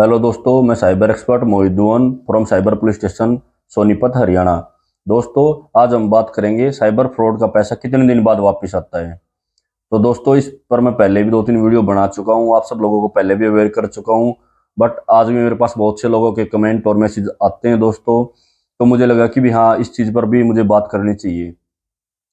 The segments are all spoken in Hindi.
हेलो दोस्तों, मैं cyber expert Mohiddun from cyber police station Sonipat Haryana. दोस्तों, आज हम बात करेंगे साइबर फ्रॉड का पैसा कितने दिन बाद वापस आता है। तो दोस्तों, इस पर मैं पहले भी 2-3 वीडियो बना चुका हूँ, आप सब लोगों को पहले भी अवेयर कर चुका हूँ। बट आज भी मेरे पास बहुत से लोगों के कमेंट और मैसेज आते हैं दोस्तों, तो मुझे लगा कि भी हाँ, इस चीज़ पर भी मुझे बात करनी चाहिए।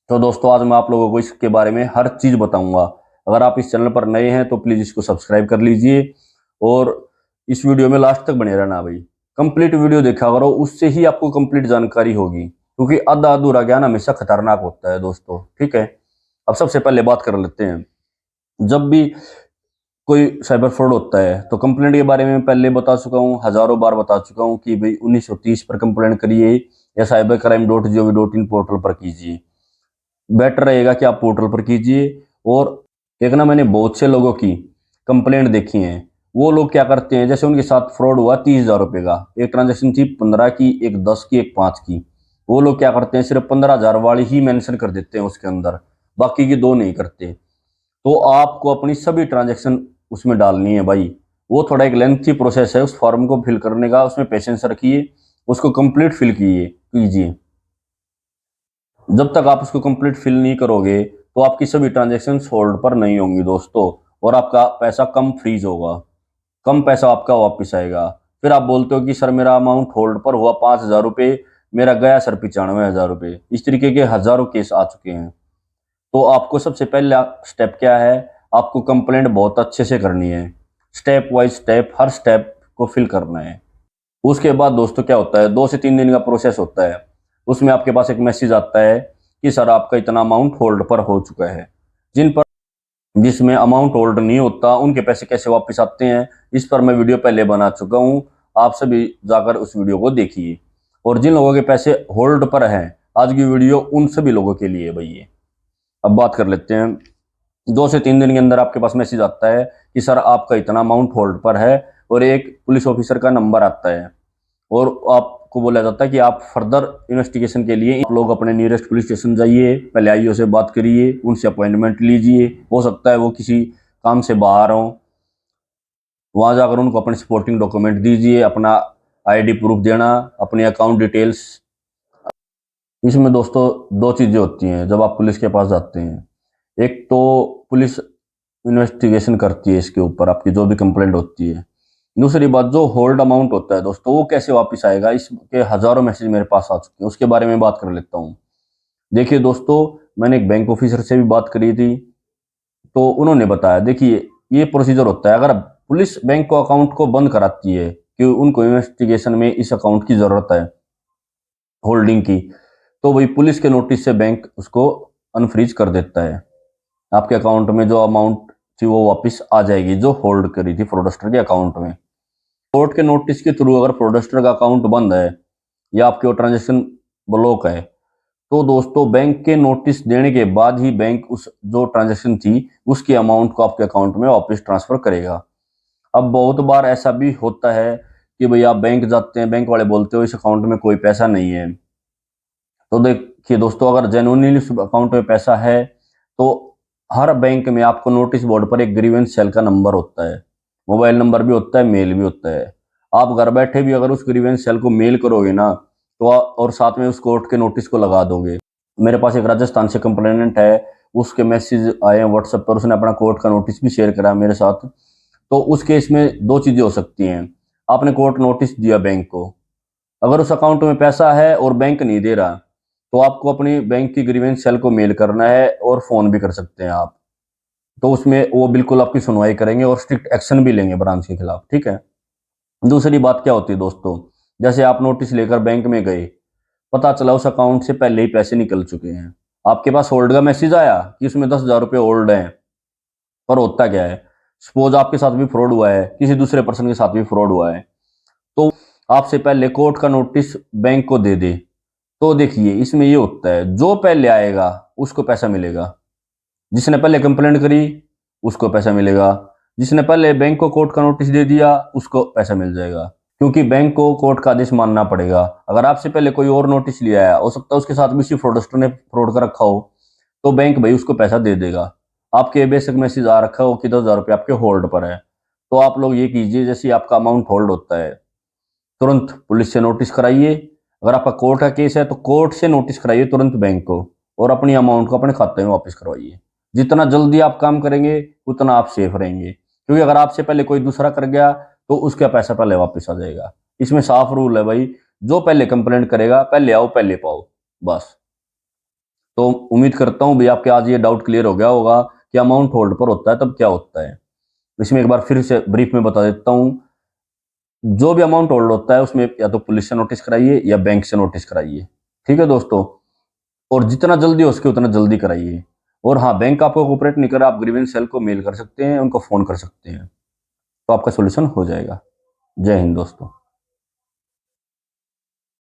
तो दोस्तों, आज मैं आप लोगों को इसके बारे में हर चीज़ बताऊंगा। अगर आप इस चैनल पर नए हैं तो प्लीज़ इसको सब्सक्राइब कर लीजिए और इस वीडियो में लास्ट तक बने रहना भाई। कंप्लीट वीडियो देखा करो, उससे ही आपको कंप्लीट जानकारी होगी, क्योंकि आधा अधूरा ज्ञान हमेशा खतरनाक होता है दोस्तों। ठीक है, अब सबसे पहले बात कर लेते हैं। जब भी कोई साइबर फ्रॉड होता है तो कंप्लेंट के बारे में पहले बता चुका हूँ, हजारों बार बता चुका हूँ कि भाई 1930 पर कंप्लेंट करिए या cybercrime.gov.in पोर्टल पर कीजिए। बेटर रहेगा कि आप पोर्टल पर कीजिए। और एक ना, मैंने बहुत से लोगों की कंप्लेंट देखी है। वो लोग क्या करते हैं, जैसे उनके साथ फ्रॉड हुआ 30,000 रुपये का, एक ट्रांजेक्शन थी 15 की, एक 10 की, एक 5 की। वो लोग क्या करते हैं, सिर्फ 15,000 वाली ही मेंशन कर देते हैं उसके अंदर, बाकी की दो नहीं करते। तो आपको अपनी सभी ट्रांजेक्शन उसमें डालनी है भाई। वो थोड़ा एक लेंथी प्रोसेस है उस फॉर्म को फिल करने का, उसमें पेशेंस रखिए, उसको कंप्लीट फिल कीजिए। जब तक आप उसको कंप्लीट फिल नहीं करोगे तो आपकी सभी ट्रांजेक्शन होल्ड पर नहीं होंगी दोस्तों, और आपका पैसा कम फ्रीज होगा, कम पैसा आपका वापस आएगा। फिर आप बोलते हो कि सर मेरा अमाउंट होल्ड पर हुआ 5,000 रुपये, मेरा गया सर 95,000 रुपये। इस तरीके के हजारों केस आ चुके हैं। तो आपको सबसे पहला स्टेप क्या है, आपको कंप्लेंट बहुत अच्छे से करनी है। स्टेप वाइज स्टेप, हर स्टेप को फिल करना है। उसके बाद दोस्तों क्या होता है, 2 से 3 दिन का प्रोसेस होता है। उसमें आपके पास एक मैसेज आता है कि सर आपका इतना अमाउंट होल्ड पर हो चुका है। जिन पर जिसमें अमाउंट होल्ड नहीं होता उनके पैसे कैसे वापस आते हैं, इस पर मैं वीडियो पहले बना चुका हूं। आप सभी जाकर उस वीडियो को देखिए। और जिन लोगों के पैसे होल्ड पर हैं, आज की वीडियो उन सभी लोगों के लिए भाई ये। अब बात कर लेते हैं। 2 से 3 दिन के अंदर आपके पास मैसेज आता है कि सर आपका इतना अमाउंट होल्ड पर है, और एक पुलिस ऑफिसर का नंबर आता है, और आपको बोला जाता है कि आप फर्दर इन्वेस्टिगेशन के लिए आप लोग अपने नियरेस्ट पुलिस स्टेशन जाइए, पहले आईओ से बात करिए, उनसे अपॉइंटमेंट लीजिए। हो सकता है वो किसी काम से बाहर हो, वहां जाकर उनको अपने सपोर्टिंग डॉक्यूमेंट दीजिए, अपना आईडी प्रूफ देना, अपनी अकाउंट डिटेल्स। इसमें दोस्तों दो चीजें होती हैं जब आप पुलिस के पास जाते हैं। एक तो पुलिस इन्वेस्टिगेशन करती है इसके ऊपर, आपकी जो भी कंप्लेंट होती है। दूसरी बात, जो होल्ड अमाउंट होता है दोस्तों, वो कैसे वापस आएगा, इसके हजारों मैसेज मेरे पास आ चुके हैं, उसके बारे में बात कर लेता हूँ। देखिए दोस्तों, मैंने एक बैंक ऑफिसर से भी बात करी थी, तो उन्होंने बताया, देखिए ये प्रोसीजर होता है। अगर पुलिस बैंक को अकाउंट को बंद कराती है कि उनको इन्वेस्टिगेशन में इस अकाउंट की जरूरत है, होल्डिंग की, तो वही पुलिस के नोटिस से बैंक उसको अनफ्रीज कर देता है। आपके अकाउंट में जो अमाउंट थी वो वापस आ जाएगी, जो होल्ड करी थी फ्रॉडस्टर के अकाउंट में। कोर्ट के नोटिस के थ्रू अगर फ्रॉडस्टर का अकाउंट बंद है या आपके ट्रांजेक्शन ब्लॉक है, तो दोस्तों बैंक के नोटिस देने के बाद ही बैंक उस जो ट्रांजेक्शन थी उसकी अमाउंट को आपके अकाउंट में वापस ट्रांसफर करेगा। अब बहुत बार ऐसा भी होता है कि भाई आप बैंक जाते हैं, बैंक वाले बोलते हो इस अकाउंट में कोई पैसा नहीं है। तो देखिए दोस्तों, अगर जेन्युइनली उस अकाउंट में पैसा है तो हर बैंक में आपको नोटिस बोर्ड पर एक ग्रीवेंस सेल का नंबर होता है, मोबाइल नंबर भी होता है, मेल भी होता है। आप घर बैठे भी अगर उस ग्रीवेंस सेल को मेल करोगे ना, तो और साथ में उस कोर्ट के नोटिस को लगा दोगे। मेरे पास एक राजस्थान से कंप्लेनेंट है, उसके मैसेज आए हैं व्हाट्सएप पर, उसने अपना कोर्ट का नोटिस भी शेयर करा मेरे साथ। तो उस केस में दो चीजें हो सकती हैं। आपने कोर्ट नोटिस दिया बैंक को, अगर उस अकाउंट में पैसा है और बैंक नहीं दे रहा, तो आपको अपनी बैंक की ग्रीवेंस सेल को मेल करना है, और फोन भी कर सकते हैं आप। तो उसमें वो बिल्कुल आपकी सुनवाई करेंगे और स्ट्रिक्ट एक्शन भी लेंगे ब्रांच के खिलाफ। ठीक है। दूसरी बात क्या होती है दोस्तों, जैसे आप नोटिस लेकर बैंक में गए, पता चला उस अकाउंट से पहले ही पैसे निकल चुके हैं, आपके पास होल्ड का मैसेज आया कि उसमें 10,000 रुपये होल्ड है। पर होता क्या है, सपोज आपके साथ भी फ्रॉड हुआ है, किसी दूसरे पर्सन के साथ भी फ्रॉड हुआ है, तो आपसे पहले कोर्ट का नोटिस बैंक को दे दे। तो देखिए इसमें ये होता है, जो पहले आएगा उसको पैसा मिलेगा। जिसने पहले कंप्लेंट करी उसको पैसा मिलेगा, जिसने पहले बैंक को कोर्ट का नोटिस दे दिया उसको पैसा मिल जाएगा। क्योंकि बैंक को कोर्ट का आदेश मानना पड़ेगा। अगर आपसे पहले कोई और नोटिस लिया है, हो सकता है उसके साथ भी उसी फ्रॉडस्टर ने फ्रॉड कर रखा हो, तो बैंक भाई उसको पैसा दे देगा। आपके बेशक मैसेज आ रखा हो कि 10,000 रुपये आपके होल्ड पर है, तो आप लोग ये कीजिए, जैसे आपका अमाउंट होल्ड होता है तुरंत पुलिस से नोटिस कराइए। अगर आपका कोर्ट का केस है तो कोर्ट से नोटिस कराइए तुरंत बैंक को, और अपनी अमाउंट को अपने खाते में वापस करवाइए। जितना जल्दी आप काम करेंगे उतना आप सेफ रहेंगे, क्योंकि अगर आपसे पहले कोई दूसरा कर गया तो उसका पैसा पहले वापस आ जाएगा। इसमें साफ रूल है भाई, जो पहले कंप्लेंट करेगा पहले आओ पहले पाओ, बस। तो उम्मीद करता हूँ भाई आपके आज ये डाउट क्लियर हो गया होगा कि अमाउंट होल्ड पर होता है तब क्या होता है। इसमें एक बार फिर से ब्रीफ में बता देता हूँ। जो भी अमाउंट होल्ड होता है उसमें या तो पुलिस से नोटिस कराइए या बैंक से नोटिस कराइए, ठीक है दोस्तों। और जितना जल्दी हो सके उतना जल्दी कराइए। और हाँ, बैंक आपको कोऑपरेट नहीं कर रहा, आप ग्रीवेंस सेल को मेल कर सकते हैं, उनको फोन कर सकते हैं, तो आपका सोल्यूशन हो जाएगा। जय हिंद दोस्तों।